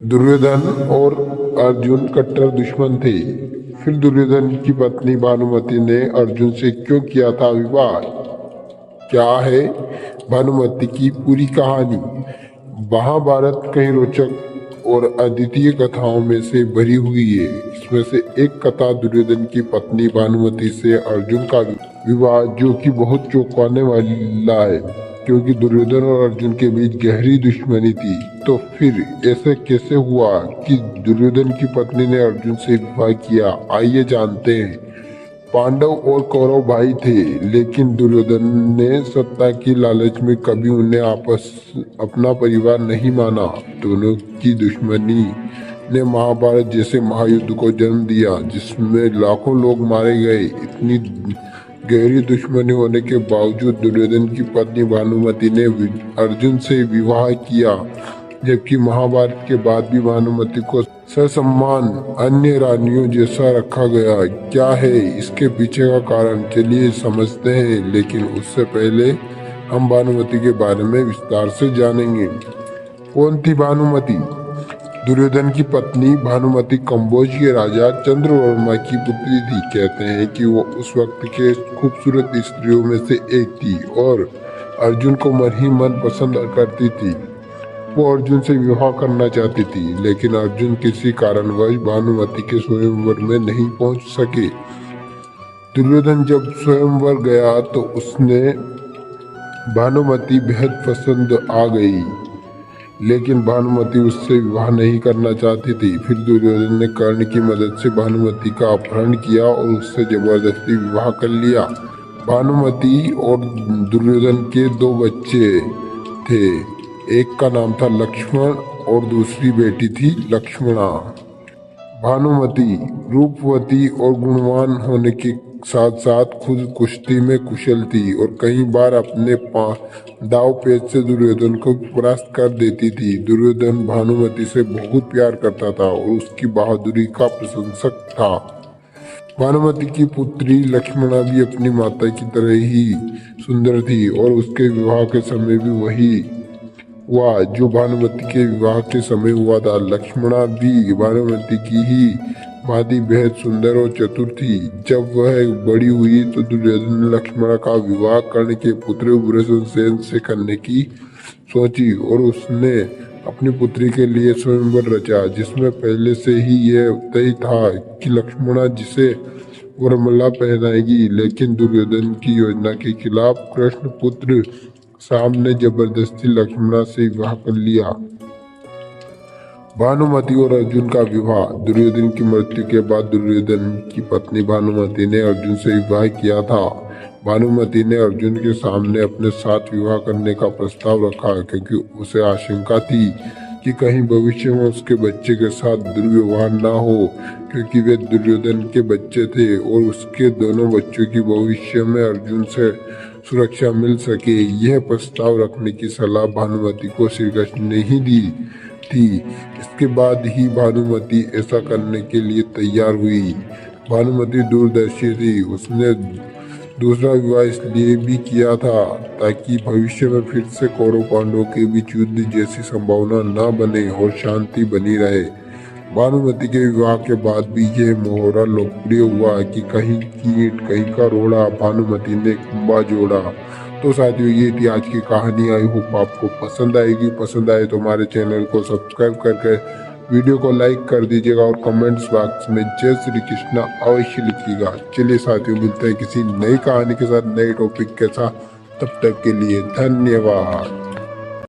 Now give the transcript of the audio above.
दुर्योधन और अर्जुन कट्टर दुश्मन थे। फिर दुर्योधन की पत्नी भानुमति ने अर्जुन से क्यों किया था विवाह? क्या है भानुमति की पूरी कहानी? महाभारत कई रोचक और अद्वितीय कथाओं में से भरी हुई है। इसमें से एक कथा दुर्योधन की पत्नी भानुमति से अर्जुन का विवाह, जो कि बहुत चौंकाने वाला है, क्योंकि दुर्योधन और अर्जुन के बीच गहरी दुश्मनी थी। तो फिर ऐसे कैसे हुआ कि दुर्योधन की पत्नी ने अर्जुन से विवाह किया? आइए जानते हैं। पांडव और कौरव भाई थे, लेकिन दुर्योधन ने सत्ता की लालच में कभी उन्हें अपना परिवार नहीं माना। दोनों की दुश्मनी ने महाभारत जैसे महायुद्ध को जन्म दिया, जिसमें लाखों लोग मारे गए। इतनी गहरी दुश्मनी होने के बावजूद दुर्योधन की पत्नी भानुमति ने अर्जुन से विवाह किया, जबकि महाभारत के बाद भी भानुमति को ससम्मान अन्य रानियों जैसा रखा गया। क्या है इसके पीछे का कारण? चलिए समझते हैं, लेकिन उससे पहले हम भानुमति के बारे में विस्तार से जानेंगे। कौन थी भानुमति? दुर्योधन की पत्नी भानुमति कंबोज के राजा चंद्रवर्मा की पुत्री थी। कहते हैं कि वो उस वक्त के खूबसूरत स्त्रियों में से एक थी और अर्जुन को मन ही मन पसंद करती थी। वो अर्जुन से विवाह करना चाहती थी, लेकिन अर्जुन किसी कारणवश भानुमति के स्वयंवर में नहीं पहुंच सके। दुर्योधन जब स्वयंवर गया तो उसने भानुमति बेहद पसंद आ गई, लेकिन भानुमति उससे विवाह नहीं करना चाहती थी। फिर दुर्योधन ने कर्ण की मदद से भानुमति का अपहरण किया और उससे जबरदस्ती विवाह कर लिया। भानुमति और दुर्योधन के दो बच्चे थे। एक का नाम था लक्ष्मण और दूसरी बेटी थी लक्ष्मणा। भानुमति रूपवती और गुणवान होने के साथ साथ खुद कुश्ती में कुशल थी और कई बार अपने दाव पेच से दुर्योधन को परास्त कर देती थी। दुर्योधन भानुमति से बहुत प्यार करता था और उसकी बहादुरी का प्रशंसक था। भानुमति की पुत्री लक्ष्मणा भी अपनी माता की तरह ही सुंदर थी और उसके विवाह के समय भी वही हुआ जो भानुमति के विवाह के समय हुआ था। लक्ष्मणा भी भानुमति की ही भांति बेहद सुंदर और चतुर थी। जब वह बड़ी हुई तो दुर्योधन ने लक्ष्मणा का विवाह कर्ण के पुत्र उग्रसेन से करने की सोची और उसने अपनी पुत्री के लिए स्वयंवर रचा, जिसमें पहले से ही यह तय था कि लक्ष्मणा जिसे वरमाला पहनाएगी। लेकिन दुर्योधन की योजना के खिलाफ कृष्ण पुत्र शाम ने जबरदस्ती लक्ष्मणा से विवाह कर लिया। भानुमति और अर्जुन का विवाह। दुर्योधन की मृत्यु के बाद दुर्योधन की पत्नी भानुमति ने अर्जुन से विवाह किया था। भानुमति ने अर्जुन के सामने अपने साथ विवाह करने का प्रस्ताव रखा, क्योंकि उसे आशंका थी कि कहीं भविष्य में उसके बच्चे के साथ दुर्व्यवहार न हो, क्योंकि वे दुर्योधन के बच्चे थे और उसके दोनों बच्चों की भविष्य में अर्जुन से सुरक्षा मिल सके। यह प्रस्ताव रखने की सलाह भानुमति को श्रीकृष्ण ने ही दी थी। इसके बाद ही भानुमति ऐसा करने के लिए तैयार हुई। भानुमति दूरदर्शी थी। उसने दूसरा विवाह इसलिए भी किया था ताकि भविष्य में फिर से कौरव पांडवों के बीच युद्ध जैसी संभावना न बने और शांति बनी रहे। भानुमति के विवाह के बाद भी यह मोहरा लोकप्रिय हुआ कि कहीं की ईंट कहीं का रोड़ा, भानुमति ने कुंभा जोड़ा। तो साथियों, ये थी आज की कहानी। आई होप आपको पसंद आएगी। पसंद आए तो हमारे चैनल को सब्सक्राइब करके वीडियो को लाइक कर दीजिएगा और कमेंट्स बॉक्स में जय श्री कृष्णा अवश्य लिखिएगा। चलिए साथियों, मिलते हैं किसी नई कहानी के साथ, नए टॉपिक के साथ। तब तक के लिए धन्यवाद।